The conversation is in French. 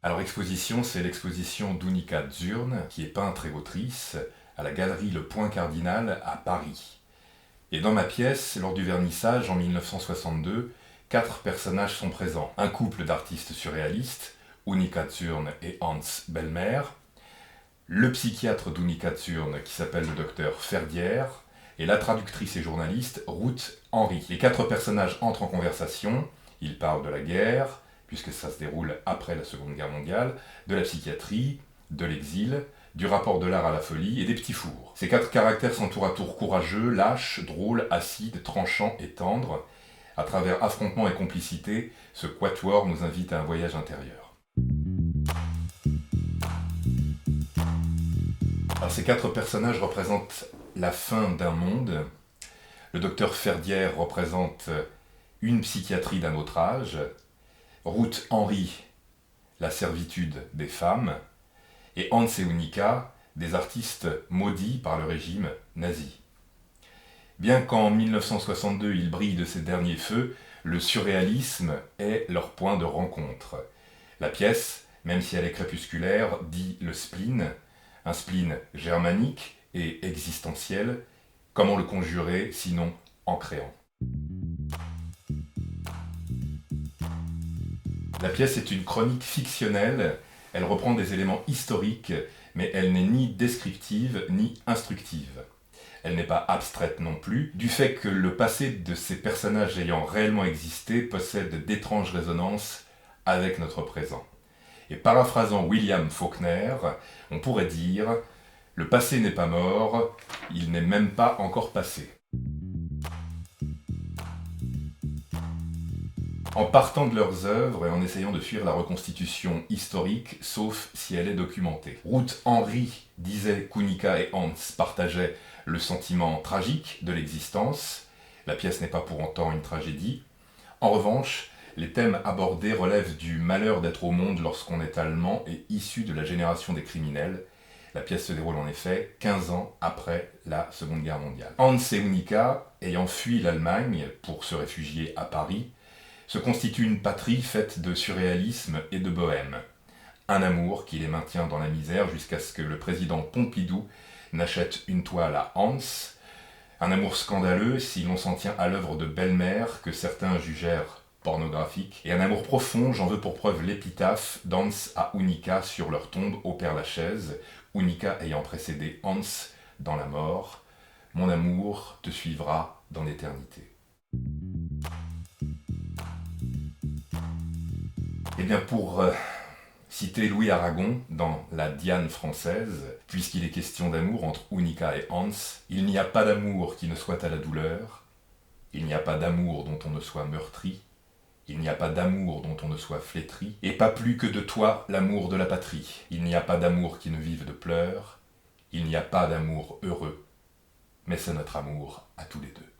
Alors exposition, c'est l'exposition d'Unica Zürn, qui est peintre et autrice, à la galerie Le Point Cardinal à Paris. Et dans ma pièce, lors du vernissage en 1962, 4 personnages sont présents. Un couple d'artistes surréalistes, Unica Zürn et Hans Bellmer, le psychiatre d'Unica Zürn qui s'appelle le docteur Ferdière, et la traductrice et journaliste Ruth Henry. Les 4 personnages entrent en conversation, ils parlent de la guerre, puisque ça se déroule après la Seconde Guerre mondiale, de la psychiatrie, de l'exil, du rapport de l'art à la folie et des petits fours. Ces 4 caractères sont tour à tour courageux, lâches, drôles, acides, tranchants et tendres. À travers affrontement et complicité, ce quatuor nous invite à un voyage intérieur. Alors, ces 4 personnages représentent la fin d'un monde. Le docteur Ferdière représente une psychiatrie d'un autre âge. Ruth Henry, la servitude des femmes, et Hans et Unica, des artistes maudits par le régime nazi. Bien qu'en 1962 ils brillent de ces derniers feux, le surréalisme est leur point de rencontre. La pièce, même si elle est crépusculaire, dit le spleen, un spleen germanique et existentiel. Comment le conjurer sinon en créant ? La pièce est une chronique fictionnelle, elle reprend des éléments historiques, mais elle n'est ni descriptive ni instructive. Elle n'est pas abstraite non plus, du fait que le passé de ces personnages ayant réellement existé possède d'étranges résonances avec notre présent. Et paraphrasant William Faulkner, on pourrait dire « Le passé n'est pas mort, il n'est même pas encore passé ». En partant de leurs œuvres et en essayant de fuir la reconstitution historique, sauf si elle est documentée. Ruth Henry disait qu'Unica et Hans partageaient le sentiment tragique de l'existence. La pièce n'est pas pour autant une tragédie. En revanche, les thèmes abordés relèvent du malheur d'être au monde lorsqu'on est allemand et issu de la génération des criminels. La pièce se déroule en effet 15 ans après la Seconde Guerre mondiale. Hans et Unica, ayant fui l'Allemagne pour se réfugier à Paris, se constitue une patrie faite de surréalisme et de bohème. Un amour qui les maintient dans la misère jusqu'à ce que le président Pompidou n'achète une toile à Hans. Un amour scandaleux si l'on s'en tient à l'œuvre de Bellmer que certains jugèrent pornographique. Et un amour profond, j'en veux pour preuve l'épitaphe d'Hans à Unica sur leur tombe au Père-Lachaise, Unica ayant précédé Hans dans la mort. Mon amour te suivra dans l'éternité. Eh bien, pour citer Louis Aragon dans La Diane française, puisqu'il est question d'amour entre Unica et Hans, il n'y a pas d'amour qui ne soit à la douleur, il n'y a pas d'amour dont on ne soit meurtri, il n'y a pas d'amour dont on ne soit flétri, et pas plus que de toi l'amour de la patrie. Il n'y a pas d'amour qui ne vive de pleurs, il n'y a pas d'amour heureux, mais c'est notre amour à tous les deux.